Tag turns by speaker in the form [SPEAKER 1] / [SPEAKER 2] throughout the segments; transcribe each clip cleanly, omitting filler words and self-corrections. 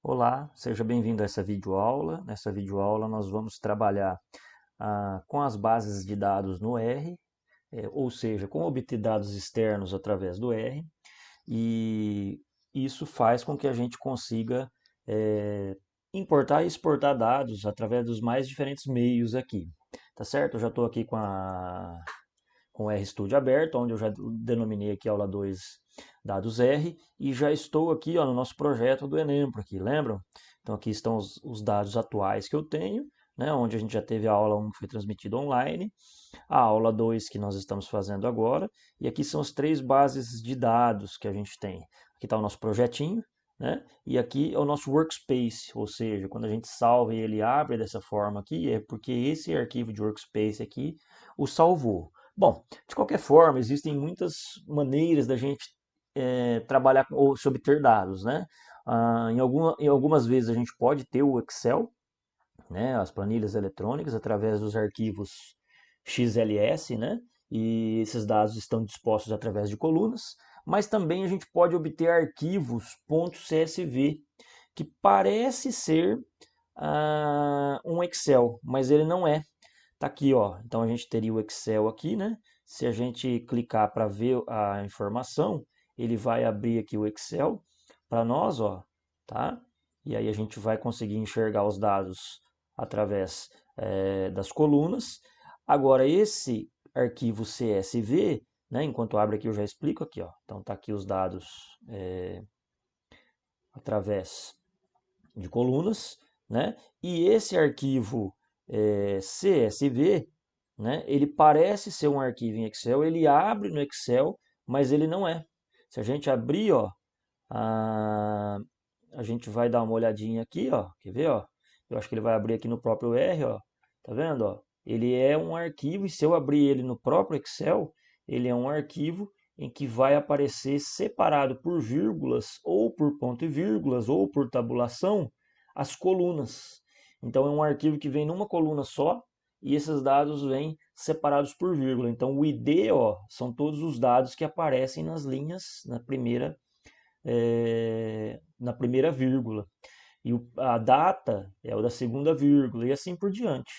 [SPEAKER 1] Olá, seja bem-vindo a essa videoaula. Nessa videoaula nós vamos trabalhar com as bases de dados no R, ou seja, com obter dados externos através do R, e isso faz com que a gente consiga importar e exportar dados através dos mais diferentes meios aqui. Tá certo? Eu já estou aqui com o RStudio aberto, onde eu já denominei aqui aula 2 dados R, e já estou aqui no nosso projeto do Enempro, aqui, lembram? Então aqui estão os dados atuais que eu tenho, né, onde a gente já teve a aula 1 que foi transmitida online, a aula 2 que nós estamos fazendo agora, e aqui são as três bases de dados que a gente tem. Aqui está o nosso projetinho, né? E aqui é o nosso workspace, ou seja, quando a gente salva e ele abre dessa forma aqui, é porque esse arquivo de workspace aqui o salvou. Bom, de qualquer forma, existem muitas maneiras da gente trabalhar ou se obter dados, né? Em algumas vezes a gente pode ter o Excel, né, as planilhas eletrônicas, através dos arquivos XLS, né? E esses dados estão dispostos através de colunas, mas também a gente pode obter arquivos .csv, que parece ser um Excel, mas ele não é. Tá aqui, ó. Então a gente teria o Excel aqui, né? Se a gente clicar para ver a informação, ele vai abrir aqui o Excel para nós, ó, tá? E aí a gente vai conseguir enxergar os dados através das colunas. Agora esse arquivo CSV, né? Enquanto abre aqui eu já explico aqui, ó. Então tá aqui os dados através de colunas, né? E esse arquivo CSV, né? Ele parece ser um arquivo em Excel, ele abre no Excel, mas ele não é. Se a gente abrir, ó, a gente vai dar uma olhadinha aqui, ó, quer ver, ó? Eu acho que ele vai abrir aqui no próprio R, ó. Tá vendo, ó? Ele é um arquivo e se eu abrir ele no próprio Excel, ele é um arquivo em que vai aparecer separado por vírgulas, ou por ponto e vírgulas, ou por tabulação, as colunas. Então é um arquivo que vem numa coluna só e esses dados vêm separados por vírgula. Então o ID, ó, são todos os dados que aparecem nas linhas na primeira vírgula. E a data é o da segunda vírgula e assim por diante,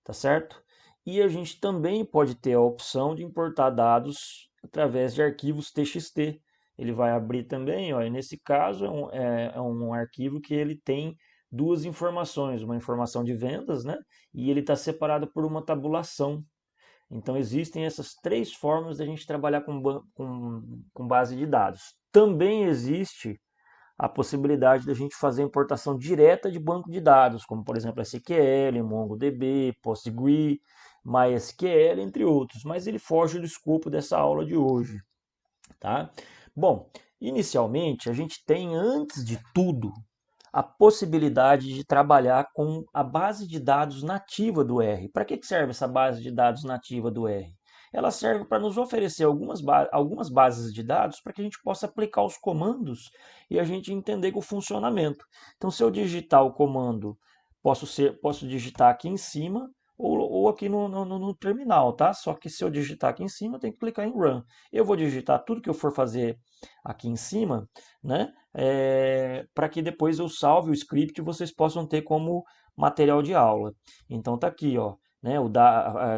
[SPEAKER 1] tá certo? E a gente também pode ter a opção de importar dados através de arquivos TXT. Ele vai abrir também, ó, e nesse caso é um arquivo que ele tem duas informações, uma informação de vendas, né? E ele está separado por uma tabulação. Então existem essas três formas de a gente trabalhar com base de dados. Também existe a possibilidade da gente fazer importação direta de banco de dados, como por exemplo SQL, MongoDB, Postgre, MySQL, entre outros, mas ele foge do escopo dessa aula de hoje, tá? Bom, inicialmente a gente tem, antes de tudo, a possibilidade de trabalhar com a base de dados nativa do R. Para que serve essa base de dados nativa do R? Ela serve para nos oferecer algumas bases de dados para que a gente possa aplicar os comandos e a gente entender o funcionamento. Então, se eu digitar o comando, posso digitar aqui em cima ou aqui no terminal, tá? Só que se eu digitar aqui em cima, eu tenho que clicar em Run. Eu vou digitar tudo que eu for fazer aqui em cima, né? Para que depois eu salve o script e vocês possam ter como material de aula. Então tá aqui, ó, né?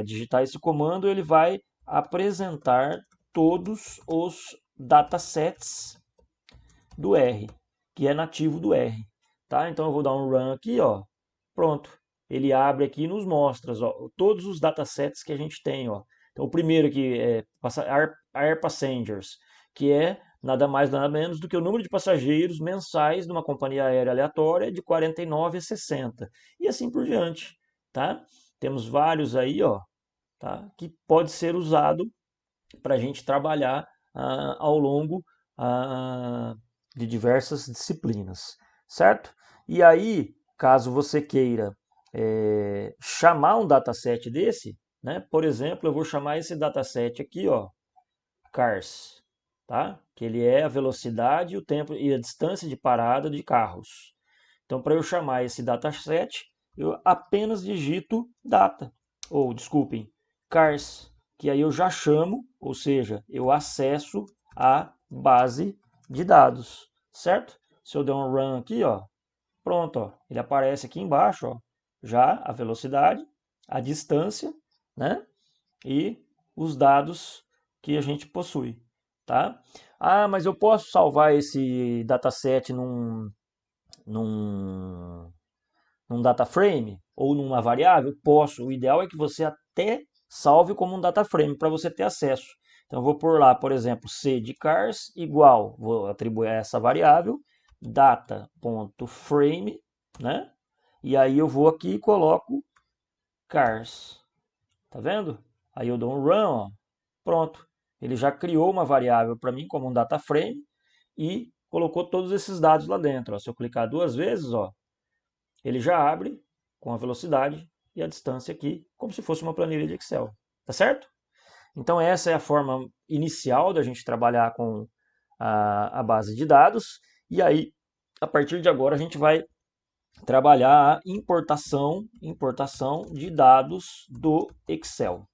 [SPEAKER 1] Digitar esse comando, ele vai apresentar todos os datasets do R, que é nativo do R, tá? Então eu vou dar um run aqui, ó, pronto. Ele abre aqui e nos mostra, ó, todos os datasets que a gente tem, ó. Então o primeiro aqui é Air Passengers, que é nada mais nada menos do que o número de passageiros mensais de uma companhia aérea aleatória de 49 a 60 e assim por diante, tá? Temos vários aí, ó, tá? Que pode ser usado para a gente trabalhar ao longo de diversas disciplinas, certo? E aí, caso você queira chamar um dataset desse, né? Por exemplo, eu vou chamar esse dataset aqui, ó, cars, tá? Que ele é a velocidade, o tempo e a distância de parada de carros. Então, para eu chamar esse dataset, eu apenas digito data, ou desculpem, cars, que aí eu já chamo, ou seja, eu acesso a base de dados, certo? Se eu der um run aqui, ó, Pronto, ó, ele aparece aqui embaixo, ó, já a velocidade, a distância, né? E os dados que a gente possui, tá? Ah, mas eu posso salvar esse dataset num, num data frame ou numa variável? Posso. O ideal é que você até salve como um data frame para você ter acesso. Então eu vou pôr lá, por exemplo, c de cars igual, vou atribuir a essa variável data.frame, né? E aí eu vou aqui e coloco cars. Tá vendo? Aí eu dou um run, ó. Pronto. Ele já criou uma variável para mim como um data frame e colocou todos esses dados lá dentro. Ó. Se eu clicar duas vezes, ó, ele já abre com a velocidade e a distância aqui, como se fosse uma planilha de Excel. Tá certo? Então essa é a forma inicial da gente trabalhar com a base de dados. E aí, a partir de agora, a gente vai trabalhar a importação de dados do Excel.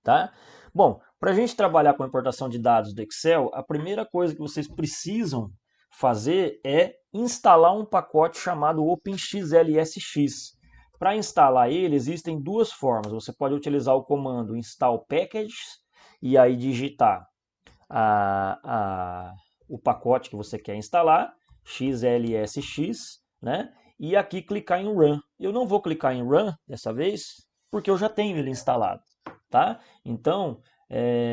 [SPEAKER 1] Tá? Bom, para a gente trabalhar com a importação de dados do Excel, a primeira coisa que vocês precisam fazer é instalar um pacote chamado OpenXLSX. Para instalar ele, existem duas formas. Você pode utilizar o comando install packages e aí digitar o pacote que você quer instalar, XLSX, né? E aqui clicar em Run. Eu não vou clicar em Run dessa vez, porque eu já tenho ele instalado, tá? Então,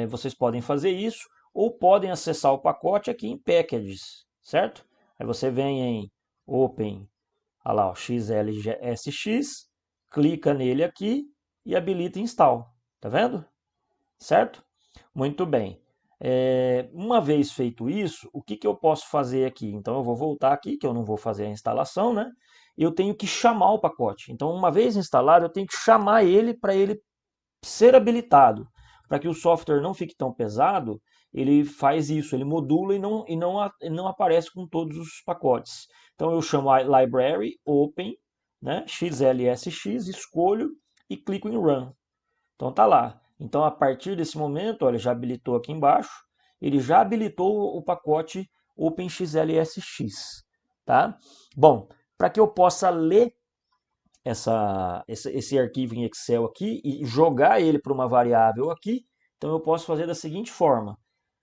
[SPEAKER 1] vocês podem fazer isso, ou podem acessar o pacote aqui em Packages, certo? Aí você vem em Open, olha lá, ó, XLSX, clica nele aqui e habilita Install, tá vendo? Certo? Muito bem. Uma vez feito isso, o que eu posso fazer aqui? Então eu vou voltar aqui, que eu não vou fazer a instalação, né? Eu tenho que chamar o pacote. Então, uma vez instalado, eu tenho que chamar ele para ele ser habilitado. Para que o software não fique tão pesado, ele faz isso, ele modula e não aparece com todos os pacotes. Então eu chamo a library open, né, XLSX, escolho e clico em Run. Então tá lá. Então a partir desse momento, olha, já habilitou aqui embaixo, ele já habilitou o pacote OpenXLSX, tá? Bom, para que eu possa ler esse arquivo em Excel aqui e jogar ele para uma variável aqui, então eu posso fazer da seguinte forma.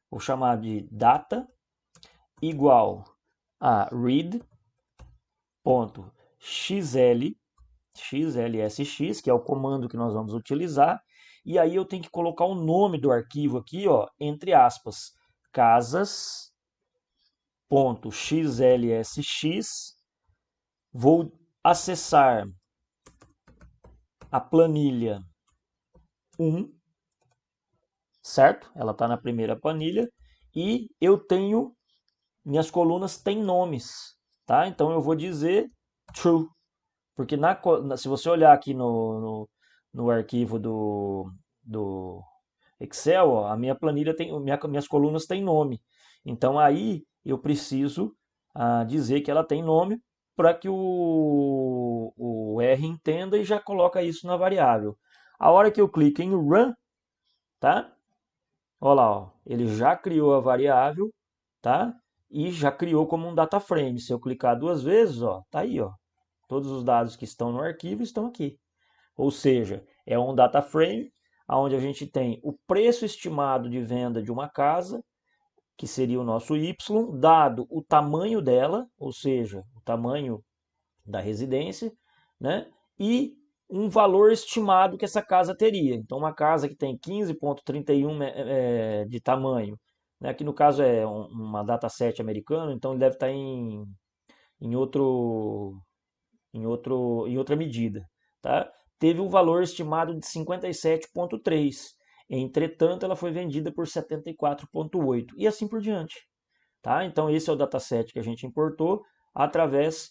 [SPEAKER 1] Vou chamar de data igual a read.xlsx, que é o comando que nós vamos utilizar, e aí eu tenho que colocar o nome do arquivo aqui, ó, entre aspas, casas.xlsx, vou acessar a planilha 1, certo? Ela está na primeira planilha, e eu tenho, minhas colunas têm nomes, tá? Então eu vou dizer true, porque se você olhar aqui no arquivo do Excel, ó, a minha planilha tem, minhas colunas têm nome. Então aí eu preciso dizer que ela tem nome para que o R entenda e já coloca isso na variável. A hora que eu clico em Run, tá? Olha lá, ó, ele já criou a variável, tá? E já criou como um data frame. Se eu clicar duas vezes, ó, tá aí, ó. Todos os dados que estão no arquivo estão aqui. Ou seja, é um data frame onde a gente tem o preço estimado de venda de uma casa, que seria o nosso Y, dado o tamanho dela, ou seja, o tamanho da residência, né? E um valor estimado que essa casa teria. Então, uma casa que tem 15,31 de tamanho, né? Aqui no caso é uma dataset americano, então ele deve estar em outra medida, tá? Teve um valor estimado de 57,3. Entretanto, ela foi vendida por 74,8 e assim por diante, tá? Então esse é o dataset que a gente importou através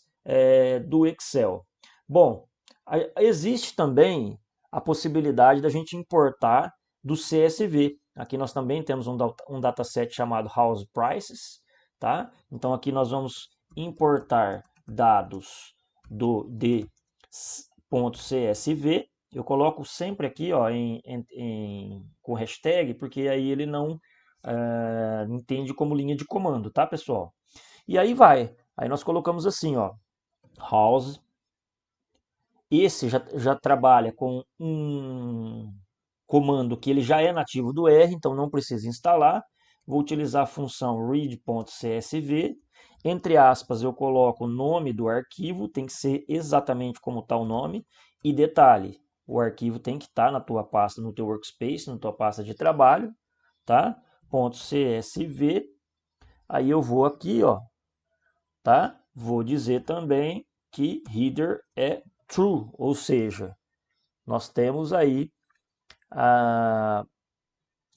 [SPEAKER 1] do Excel. Bom, existe também a possibilidade da gente importar do CSV. Aqui nós também temos um dataset chamado House Prices, tá? Então aqui nós vamos importar dados do d.csv. Eu coloco sempre aqui, ó, com hashtag, porque aí ele não entende como linha de comando, tá, pessoal? E aí vai. Aí nós colocamos assim, ó, house. Esse já trabalha com um comando que ele já é nativo do R, então não precisa instalar. Vou utilizar a função read.csv. Entre aspas, eu coloco o nome do arquivo, tem que ser exatamente como está o nome. E detalhe, o arquivo tem que estar na tua pasta, no teu workspace, na tua pasta de trabalho, tá? .csv. Aí eu vou aqui, ó, tá? Vou dizer também que header é true, ou seja, nós temos aí a,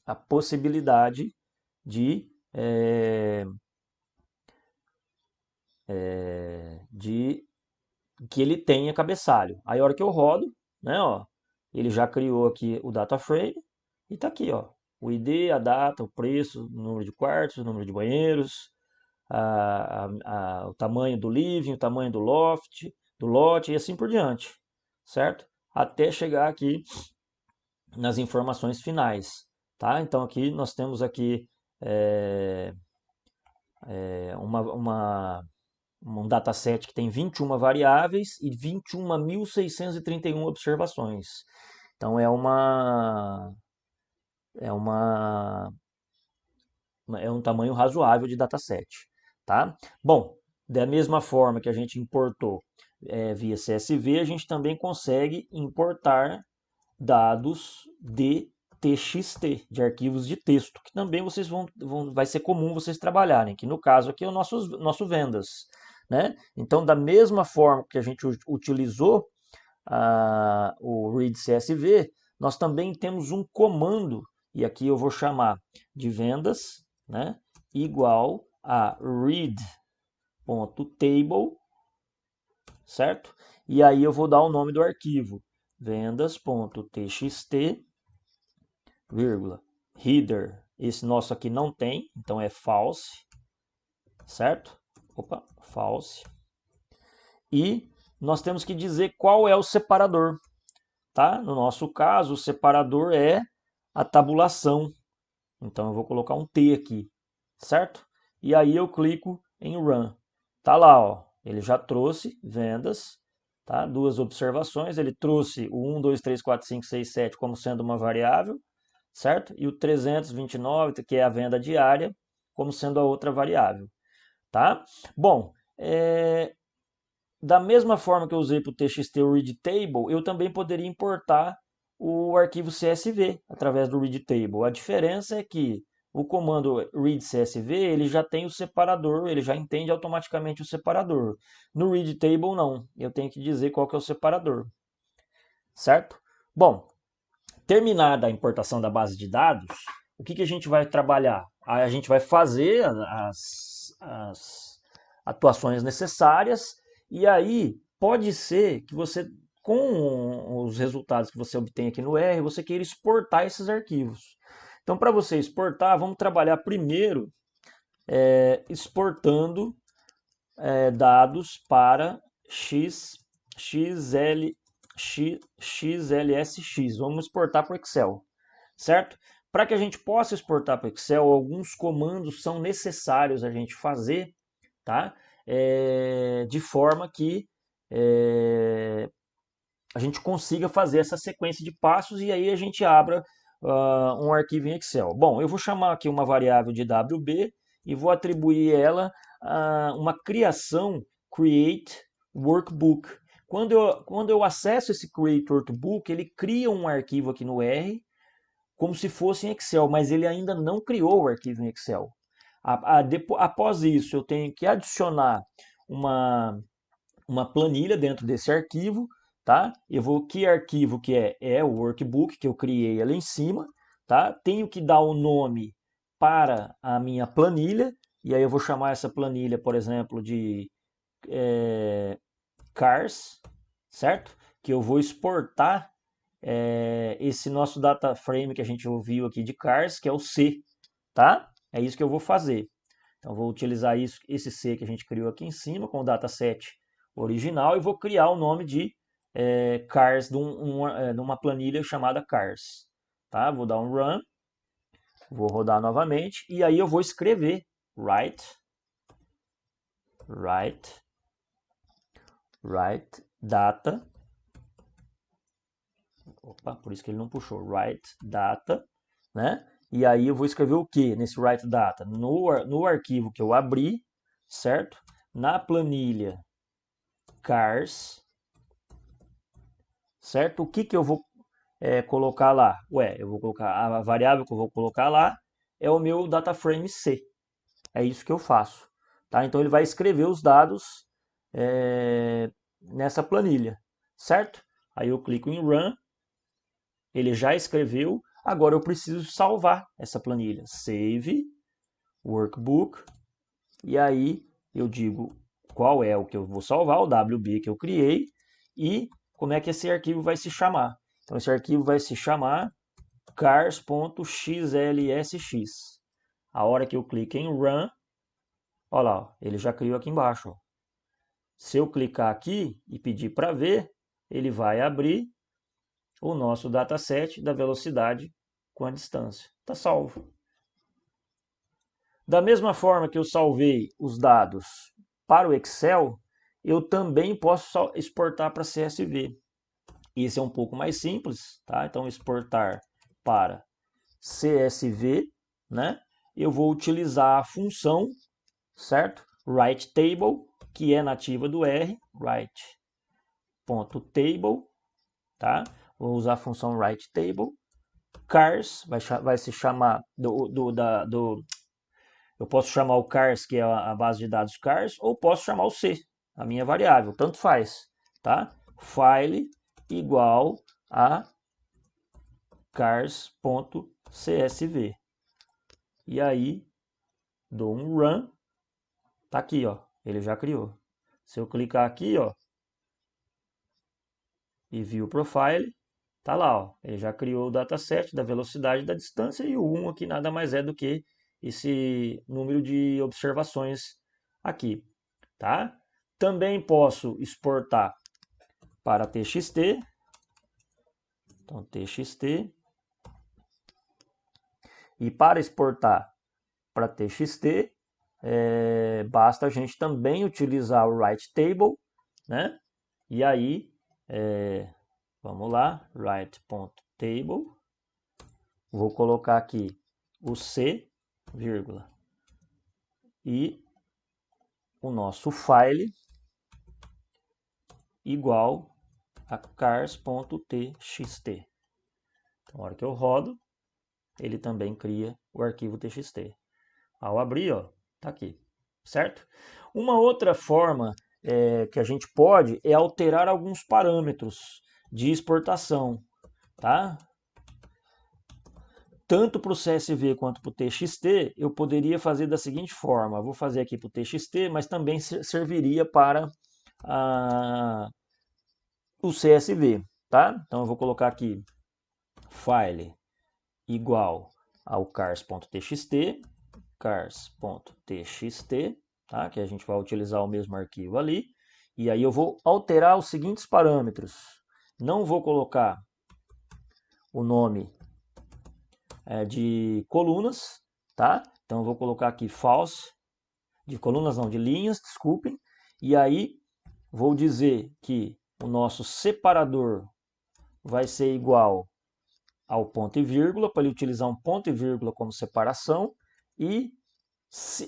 [SPEAKER 1] a possibilidade de que ele tenha cabeçalho. Aí a hora que eu rodo, né, ó, ele já criou aqui o data frame e tá aqui, ó, o ID, a data, o preço, o número de quartos, o número de banheiros, o tamanho do living, o tamanho do lote e assim por diante, certo? Até chegar aqui nas informações finais, tá? Então aqui nós temos aqui é, um dataset que tem 21 variáveis e 21.631 observações. Então é uma é um tamanho razoável de dataset, tá? Bom, da mesma forma que a gente importou via CSV, a gente também consegue importar dados de TXT, de arquivos de texto, que também vocês vai ser comum vocês trabalharem, que no caso aqui é o nosso vendas, né? Então, da mesma forma que a gente utilizou o read CSV, nós também temos um comando, e aqui eu vou chamar de vendas, né? Igual a read.table, certo? E aí eu vou dar o nome do arquivo, vendas.txt, vírgula, header. Esse nosso aqui não tem, então é false, certo? Opa, false. E nós temos que dizer qual é o separador, tá? No nosso caso, o separador é a tabulação. Então eu vou colocar um T aqui, certo? E aí eu clico em Run. Tá lá, ó. Ele já trouxe vendas, tá? Duas observações. Ele trouxe o 1, 2, 3, 4, 5, 6, 7 como sendo uma variável, certo? E o 329, que é a venda diária, como sendo a outra variável, tá? Bom, da mesma forma que eu usei para o TXT o read table, eu também poderia importar o arquivo CSV através do read table. A diferença é que o comando read CSV ele já tem o separador, ele já entende automaticamente o separador. No read table não, eu tenho que dizer qual que é o separador, certo? Bom, terminada a importação da base de dados, o que a gente vai trabalhar? A gente vai fazer as atuações necessárias e aí pode ser que você, com os resultados que você obtém aqui no R, você queira exportar esses arquivos. Então, para você exportar, vamos trabalhar primeiro exportando dados para XLSX. Vamos exportar para o Excel, certo? Para que a gente possa exportar para o Excel, alguns comandos são necessários a gente fazer, tá? De forma que a gente consiga fazer essa sequência de passos e aí a gente abra um arquivo em Excel. Bom, eu vou chamar aqui uma variável de WB e vou atribuir ela a uma criação create workbook. Quando eu acesso esse create workbook, ele cria um arquivo aqui no R como se fosse em Excel, mas ele ainda não criou o arquivo em Excel. Após isso, eu tenho que adicionar uma planilha dentro desse arquivo, tá? Eu vou que arquivo que é o workbook que eu criei ali em cima, tá? Tenho que dar o nome para a minha planilha e aí eu vou chamar essa planilha, por exemplo, de cars, certo? Que eu vou exportar esse nosso data frame que a gente ouviu aqui de cars, que é o C, tá? É isso que eu vou fazer. Então, vou utilizar esse C que a gente criou aqui em cima com o dataset original e vou criar o nome de cars de uma planilha chamada cars. Tá? Vou dar um run, vou rodar novamente e aí eu vou escrever write write data, opa, por isso que ele não puxou, write data, né? E aí eu vou escrever o que nesse write data? No arquivo que eu abri, certo? Na planilha cars, certo? O que que eu vou colocar lá? Ué, eu vou colocar a variável que eu vou colocar lá é o meu data frame C. É isso que eu faço, tá? Então ele vai escrever os dados nessa planilha, certo? Aí eu clico em Run, ele já escreveu, agora eu preciso salvar essa planilha. Save, Workbook, e aí eu digo qual é o que eu vou salvar, o WB que eu criei, e como é que esse arquivo vai se chamar. Então esse arquivo vai se chamar cars.xlsx. A hora que eu clico em Run, olha lá, ó, ele já criou aqui embaixo. Ó. Se eu clicar aqui e pedir para ver, ele vai abrir o nosso dataset da velocidade com a distância. Está salvo. Da mesma forma que eu salvei os dados para o Excel, eu também posso exportar para CSV. Esse é um pouco mais simples, tá? Então exportar para CSV, né? Eu vou utilizar a função, certo? Write table, que é nativa do R, write.table, tá? Vou usar a função write table. Cars vai se chamar eu posso chamar o cars, que é a base de dados cars, ou posso chamar o C, a minha variável, tanto faz, tá? File igual a cars.csv. E aí dou um run, tá aqui, ó, ele já criou. Se eu clicar aqui, ó, e view profile, tá lá, ó, ele já criou o dataset da velocidade, da distância, e o 1 aqui nada mais é do que esse número de observações aqui, tá? Também posso exportar para TXT, então TXT, e para exportar para TXT, basta a gente também utilizar o write table, né? E aí, vamos lá, write.table, vou colocar aqui o C, vírgula, e o nosso file igual a cars.txt. Então, na hora que eu rodo, ele também cria o arquivo txt. Ao abrir, ó, tá aqui, certo? Uma outra forma que a gente pode é alterar alguns parâmetros de exportação, tá? Tanto para o CSV quanto para o TXT, eu poderia fazer da seguinte forma, vou fazer aqui para o TXT, mas também serviria para o CSV, tá? Então eu vou colocar aqui file igual ao cars.txt, cars.txt, tá? Que a gente vai utilizar o mesmo arquivo ali. E aí eu vou alterar os seguintes parâmetros. Não vou colocar o nome de colunas, tá? Então eu vou colocar aqui false, de colunas não, de linhas, desculpem. E aí vou dizer que o nosso separador vai ser igual ao ponto e vírgula, para ele utilizar um ponto e vírgula como separação. E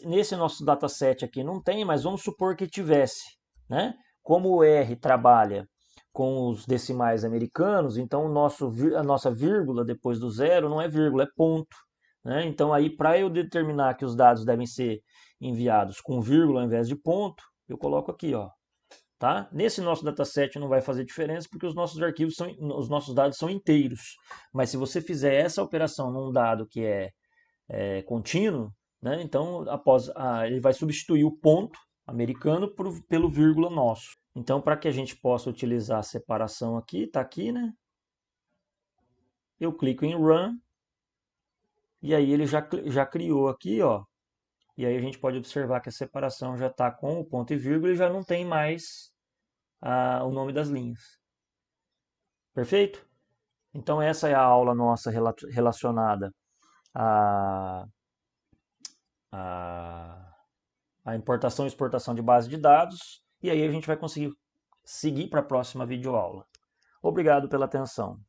[SPEAKER 1] nesse nosso dataset aqui não tem, mas vamos supor que tivesse, né? Como o R trabalha com os decimais americanos, então a nossa vírgula depois do zero não é vírgula, é ponto. Né? Então aí para eu determinar que os dados devem ser enviados com vírgula ao invés de ponto, eu coloco aqui, ó. Tá? Nesse nosso dataset não vai fazer diferença porque os nossos arquivos os nossos dados são inteiros. Mas se você fizer essa operação num dado que é contínuo, né? Então ele vai substituir o ponto americano pelo vírgula nosso. Então, para que a gente possa utilizar a separação aqui, está aqui, né? Eu clico em Run e aí ele já criou aqui, ó. E aí a gente pode observar que a separação já está com o ponto e vírgula e já não tem mais o nome das linhas. Perfeito? Então essa é a aula nossa relacionada a importação e exportação de base de dados. E aí a gente vai conseguir seguir para a próxima videoaula. Obrigado pela atenção.